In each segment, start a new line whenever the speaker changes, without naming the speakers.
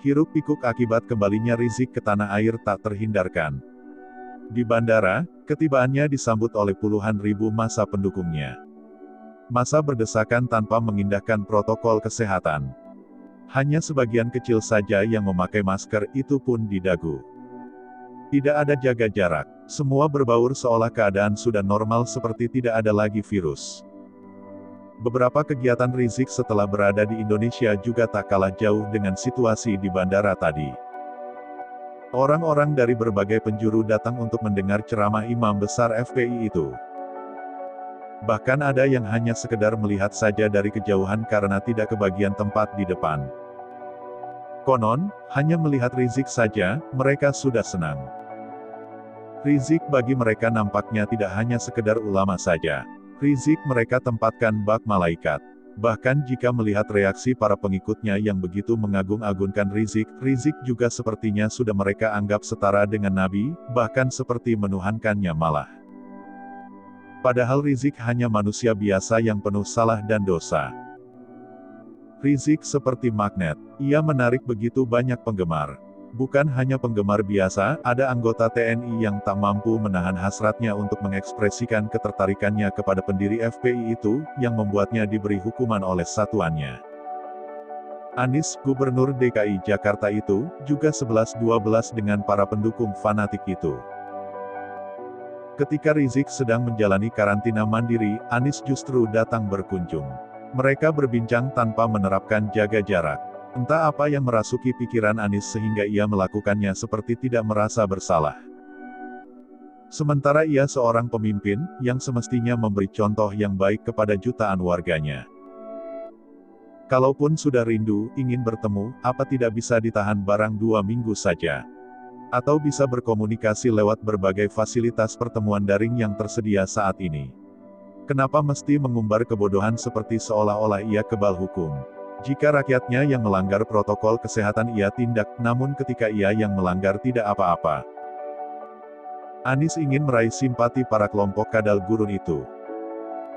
Hiruk-pikuk akibat kembalinya Rizik ke tanah air tak terhindarkan. Di bandara, ketibaannya disambut oleh puluhan ribu massa pendukungnya. Massa berdesakan tanpa mengindahkan protokol kesehatan. Hanya sebagian kecil saja yang memakai masker, itu pun di dagu. Tidak ada jaga jarak. Semua berbaur seolah keadaan sudah normal seperti tidak ada lagi virus. Beberapa kegiatan Rizik setelah berada di Indonesia juga tak kalah jauh dengan situasi di bandara tadi. Orang-orang dari berbagai penjuru datang untuk mendengar ceramah imam besar FPI itu. Bahkan ada yang hanya sekedar melihat saja dari kejauhan karena tidak kebagian tempat di depan. Konon, hanya melihat Rizik saja, mereka sudah senang. Rizik bagi mereka nampaknya tidak hanya sekedar ulama saja. Rizik mereka tempatkan bak malaikat. Bahkan jika melihat reaksi para pengikutnya yang begitu mengagung-agungkan Rizik, Rizik juga sepertinya sudah mereka anggap setara dengan Nabi, bahkan seperti menuhankannya malah. Padahal Rizik hanya manusia biasa yang penuh salah dan dosa. Rizik seperti magnet, ia menarik begitu banyak penggemar. Bukan hanya penggemar biasa, ada anggota TNI yang tak mampu menahan hasratnya untuk mengekspresikan ketertarikannya kepada pendiri FPI itu, yang membuatnya diberi hukuman oleh satuannya. Anies, Gubernur DKI Jakarta itu, juga 11-12 dengan para pendukung fanatik itu. Ketika Rizik sedang menjalani karantina mandiri, Anies justru datang berkunjung. Mereka berbincang tanpa menerapkan jaga jarak. Entah apa yang merasuki pikiran Anies sehingga ia melakukannya seperti tidak merasa bersalah. Sementara ia seorang pemimpin, yang semestinya memberi contoh yang baik kepada jutaan warganya. Kalaupun sudah rindu, ingin bertemu, apa tidak bisa ditahan barang 2 minggu saja? Atau bisa berkomunikasi lewat berbagai fasilitas pertemuan daring yang tersedia saat ini? Kenapa mesti mengumbar kebodohan seperti seolah-olah ia kebal hukum? Jika rakyatnya yang melanggar protokol kesehatan ia tindak, namun ketika ia yang melanggar tidak apa-apa. Anies ingin meraih simpati para kelompok kadal gurun itu.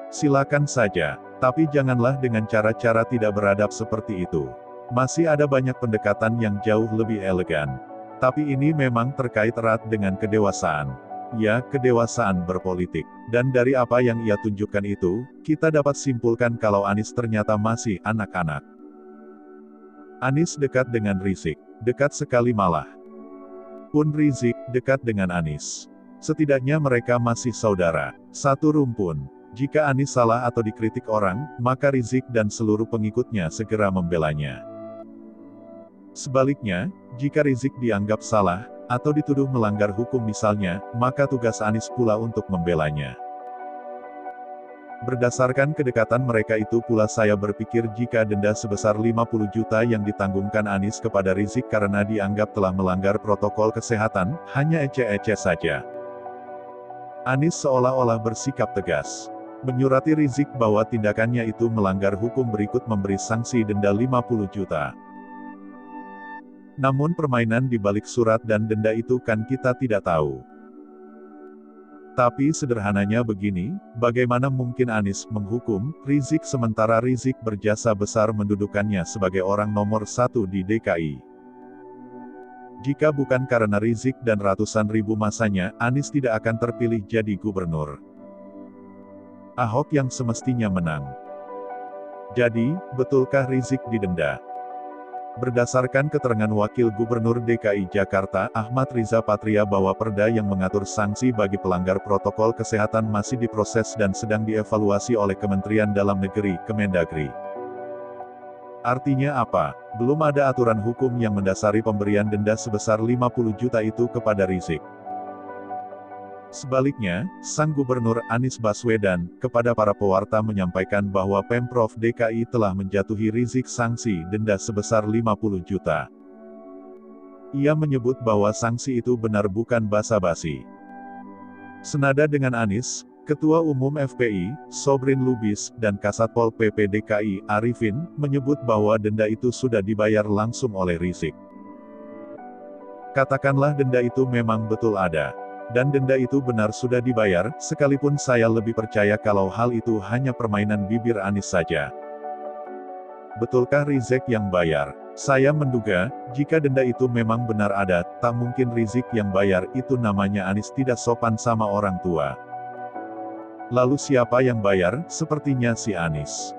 Silakan saja, tapi janganlah dengan cara-cara tidak beradab seperti itu. Masih ada banyak pendekatan yang jauh lebih elegan. Tapi ini memang terkait erat dengan kedewasaan. Ya, kedewasaan berpolitik. Dan dari apa yang ia tunjukkan itu, kita dapat simpulkan kalau Anies ternyata masih anak-anak. Anies dekat dengan Rizik. Dekat sekali malah. Pun Rizik, dekat dengan Anies. Setidaknya mereka masih saudara. Satu rumpun. Jika Anies salah atau dikritik orang, maka Rizik dan seluruh pengikutnya segera membelanya. Sebaliknya, jika Rizik dianggap salah, atau dituduh melanggar hukum misalnya, maka tugas Anies pula untuk membelanya. Berdasarkan kedekatan mereka itu pula saya berpikir jika denda sebesar 50 juta yang ditanggungkan Anies kepada Rizik karena dianggap telah melanggar protokol kesehatan, hanya ece-ece saja. Anies seolah-olah bersikap tegas. Menyurati Rizik bahwa tindakannya itu melanggar hukum berikut memberi sanksi denda 50 juta. Namun permainan di balik surat dan denda itu kan kita tidak tahu. Tapi sederhananya begini, bagaimana mungkin Anies menghukum Rizik sementara Rizik berjasa besar mendudukannya sebagai orang nomor 1 di DKI. Jika bukan karena Rizik dan ratusan ribu masanya, Anies tidak akan terpilih jadi gubernur. Ahok yang semestinya menang. Jadi, betulkah Rizik didenda? Berdasarkan keterangan Wakil Gubernur DKI Jakarta, Ahmad Riza Patria bahwa perda yang mengatur sanksi bagi pelanggar protokol kesehatan masih diproses dan sedang dievaluasi oleh Kementerian Dalam Negeri, Kemendagri. Artinya apa? Belum ada aturan hukum yang mendasari pemberian denda sebesar 50 juta itu kepada Rizik. Sebaliknya, sang Gubernur Anies Baswedan, kepada para pewarta menyampaikan bahwa Pemprov DKI telah menjatuhi Rizik sanksi denda sebesar 50 juta. Ia menyebut bahwa sanksi itu benar bukan basa-basi. Senada dengan Anies, Ketua Umum FPI, Sobrin Lubis, dan Kasatpol PP DKI, Arifin, menyebut bahwa denda itu sudah dibayar langsung oleh Rizik. Katakanlah denda itu memang betul ada. Dan denda itu benar sudah dibayar, sekalipun saya lebih percaya kalau hal itu hanya permainan bibir Anies saja. Betulkah Rizik yang bayar? Saya menduga, jika denda itu memang benar ada, tak mungkin Rizik yang bayar, itu namanya Anies tidak sopan sama orang tua. Lalu siapa yang bayar? Sepertinya si Anies.